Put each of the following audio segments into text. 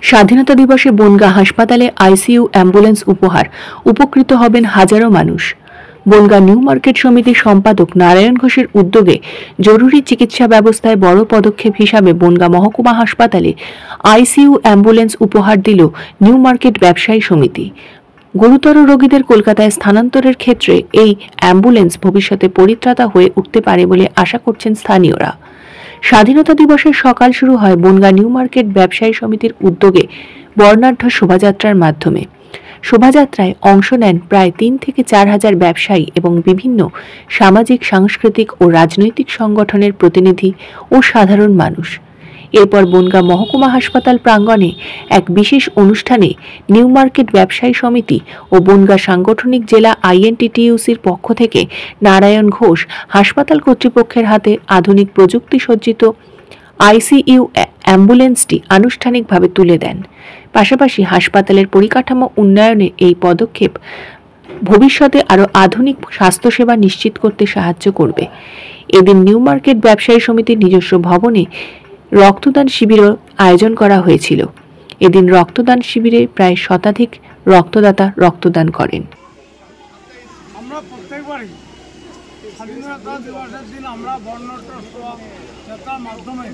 স্বাধীনতা দিবসে বনগাঁ হাসপাতালে আইসিইউ অ্যাম্বুলেন্স উপহার, উপকৃত হবেন হাজারো মানুষ। বনগাঁ নিউ মার্কেট সমিতির সম্পাদক নারায়ণ ঘোষের উদ্যোগে জরুরি চিকিৎসা ব্যবস্থায় বড় পদক্ষেপ হিসাবে বনগাঁ মহকুমা হাসপাতালে আইসিইউ অ্যাম্বুলেন্স উপহার দিল নিউ মার্কেট ব্যবসায়ী সমিতি। গুরুতর রোগীদের কলকাতায় স্থানান্তরের ক্ষেত্রে এই অ্যাম্বুলেন্স ভবিষ্যতে পরিত্রাতা হয়ে উঠতে পারে বলে আশা করছেন স্থানীয়রা। স্বাধীনতা দিবসের সকাল শুরু হয় বনগাঁ নিউ মার্কেট ব্যবসায়ী সমিতির উদ্যোগে বর্ণাঢ্য শোভাযাত্রার মাধ্যমে। শোভাযাত্রায় অংশ নেন প্রায় ৩ থেকে ৪ হাজার ব্যবসায়ী এবং বিভিন্ন সামাজিক, সাংস্কৃতিক ও রাজনৈতিক সংগঠনের প্রতিনিধি ও সাধারণ মানুষ। এরপর বনগাঁ মহকুমা হাসপাতাল প্রাঙ্গণে এক বিশেষ অনুষ্ঠানে নিউ মার্কেট ব্যবসায়ী সমিতি ও বনগাঁ সাংগঠনিক জেলা আইএনটিটিইউসির পক্ষ থেকে নারায়ণ ঘোষ হাসপাতাল কর্তৃপক্ষের হাতে আধুনিক প্রযুক্তি সজ্জিত আইসিইউ অ্যাম্বুলেন্সটি আনুষ্ঠানিকভাবে তুলে দেন। পাশাপাশি হাসপাতালের পরিকাঠামো উন্নয়নে এই পদক্ষেপ ভবিষ্যতে আরও আধুনিক স্বাস্থ্যসেবা নিশ্চিত করতে সাহায্য করবে। এদিন নিউ মার্কেট ব্যবসায়ী সমিতির নিজস্ব ভবনে রক্তদান শিবিরও আয়োজন করা হয়েছিল। এদিন রক্তদান শিবিরে প্রায় শতাধিক রক্তদাতা রক্তদান করেন। আমরা প্রত্যেকবারই স্বাধীনতা দিবসের দিন আমরা বর্ণাঢ্য শোভাযাত্রার মাধ্যমে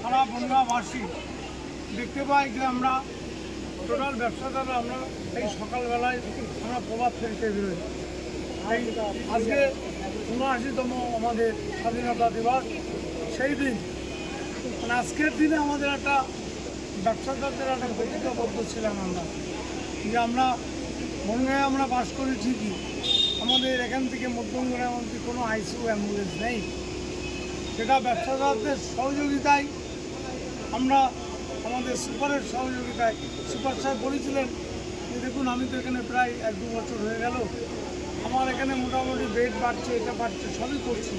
সারা বনগাঁবাসী দেখতে পাই যে আমরা টোটাল ব্যবসাদাররা আমরা এই সকালবেলায় আমরা প্রভাত ফেলতে বেরোই। এই আজকে ৭৯তম আমাদের স্বাধীনতা দিবস, সেই দিন মানে আজকের দিনে আমাদের একটা ব্যবসাদারদের একটা প্রতিজ্ঞাবদ্ধ ছিলাম আমরা যে আমরা বনগাঁয়ে আমরা বাস করি ঠিকই, আমাদের এখান থেকে মধ্যমগ্রামের মধ্যে কোনো আইসিইউ অ্যাম্বুলেন্স নেই। সেটা ব্যবসাদারদের সহযোগিতায় আমরা আমাদের সুপারের সহযোগিতায়, সুপার সাহেব বলেছিলেন যে দেখুন আমি তো এখানে প্রায় ১-২ বছর হয়ে গেল, আমার এখানে মোটামুটি বেড বাড়ছে, এটা বাড়ছে, সবই করছি,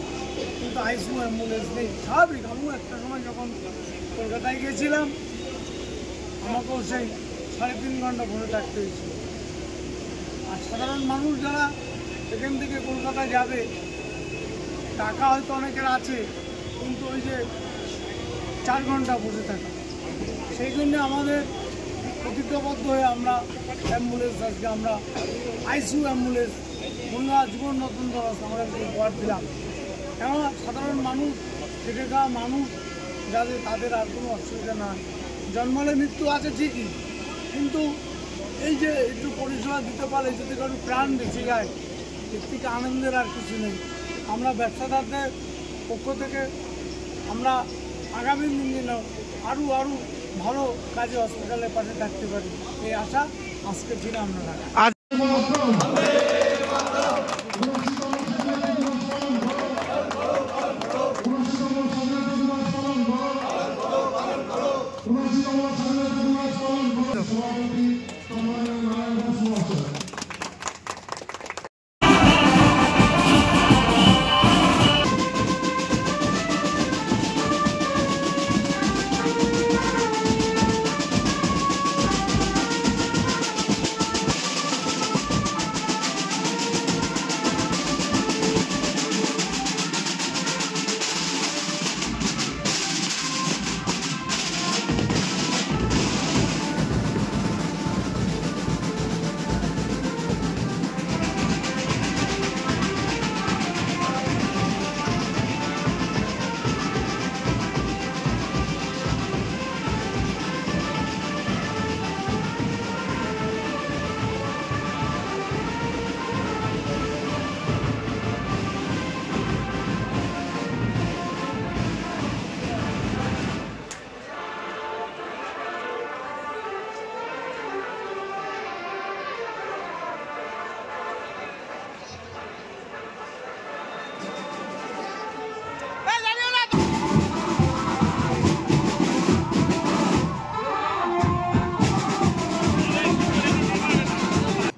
কিন্তু আইসিইউ অ্যাম্বুলেন্স নেই। স্বাভাবিক, আমিও একটা সময় যখন কলকাতায় গিয়েছিলাম আমাকেও সেই ৩.৫ ঘন্টা ভরে থাকতে হয়েছিল। আর সাধারণ মানুষ যারা এখান থেকে কলকাতায় যাবে, টাকা হয়তো অনেকের আছে, কিন্তু ওই যে ৪ ঘন্টা বসে থাকা, সেই জন্য আমাদের প্রতিজ্ঞাবদ্ধ হয়ে আমরা অ্যাম্বুলেন্স আজকে আমরা আইসিইউ অ্যাম্বুলেন্স বনগাঁ জীবন নতুন দল আমরা উপহার দিলাম। কেননা সাধারণ মানুষ, খেটে খাওয়া মানুষ যাদের, তাদের আর কোনো অসুবিধা না। জন্মালে মৃত্যু আছে ঠিকই, কিন্তু এই যে একটু পরিষেবা দিতে পারে, যদি কারো প্রাণ বেঁচে যায়, এর থেকে আনন্দের আর কিছু নেই। আমরা ব্যবসাদারদের পক্ষ থেকে আমরা আগামী দিনেও আরও ভালো কাজে হসপিটালের পাশে থাকতে পারি, এই আশা আজকের দিনে আমরা রাখি।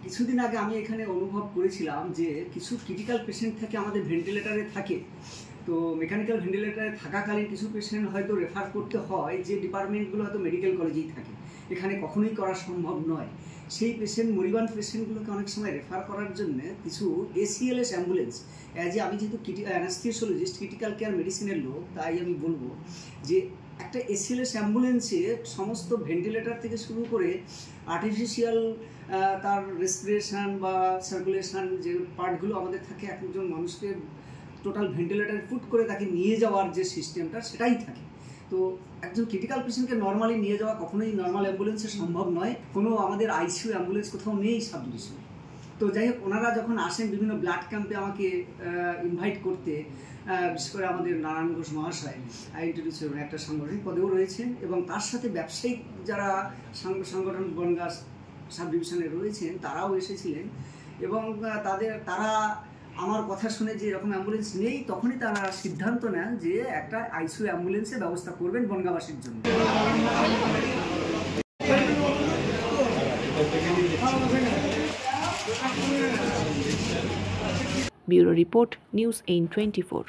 কিছুদিন আগে আমি এখানে অনুভব করেছিলাম যে কিছু ক্রিটিক্যাল পেশেন্ট থাকে আমাদের ভেন্টিলেটারে থাকে, তো মেকানিক্যাল ভেন্টিলেটারে থাকাকালীন কিছু পেশেন্ট হয়তো রেফার করতে হয় যে ডিপার্টমেন্টগুলো হয়তো মেডিকেল কলেজেই থাকে, এখানে কখনোই করা সম্ভব নয়। সেই পেশেন্ট, মরিবান পেশেন্টগুলোকে অনেক সময় রেফার করার জন্য কিছু ACLS অ্যাম্বুলেন্স, আমি যেহেতু অ্যানাস্থিসিওলজিস্ট, ক্রিটিক্যাল কেয়ার মেডিসিনের লোক, তাই আমি বলবো যে একটা এসএলএস অ্যাম্বুলেন্সে সমস্ত ভেন্টিলেটর থেকে শুরু করে আর্টিফিশিয়াল তার রেসপিরেশন বা সার্কুলেশন যে পার্টগুলো আমাদের থাকে, একজন মানুষকে টোটাল ভেন্টিলেটারে পুট করে তাকে নিয়ে যাওয়ার যে সিস্টেমটা সেটাই থাকে। তো একজন ক্রিটিক্যাল পেশেন্টকে নর্মালি নিয়ে যাওয়া কখনোই নর্মাল অ্যাম্বুলেন্সে সম্ভব নয়। কোনো আমাদের আইসিইউ অ্যাম্বুলেন্স কোথাও নেই সাব ডিভিশনে। তো যাই হোক, ওনারা যখন আসেন বিভিন্ন ব্লাড ক্যাম্পে আমাকে ইনভাইট করতে, বিশেষ করে আমাদের নারায়ণ ঘোষ মহাশয় ইন্ট্রোডিউস একটা সাংগঠনিক পদেও রয়েছেন, এবং তার সাথে ব্যবসায়িক যারা সংগঠন বনগাঁ সাব ডিভিশনে রয়েছেন তারাও এসেছিলেন, এবং তারা আমার কথা শুনে যে এরকম অ্যাম্বুলেন্স নেই, তখনই তারা সিদ্ধান্ত নেন যে একটা আইসিইউ অ্যাম্বুলেন্সের ব্যবস্থা করবেন বনগাঁবাসীর জন্য। Bureau report, news 824।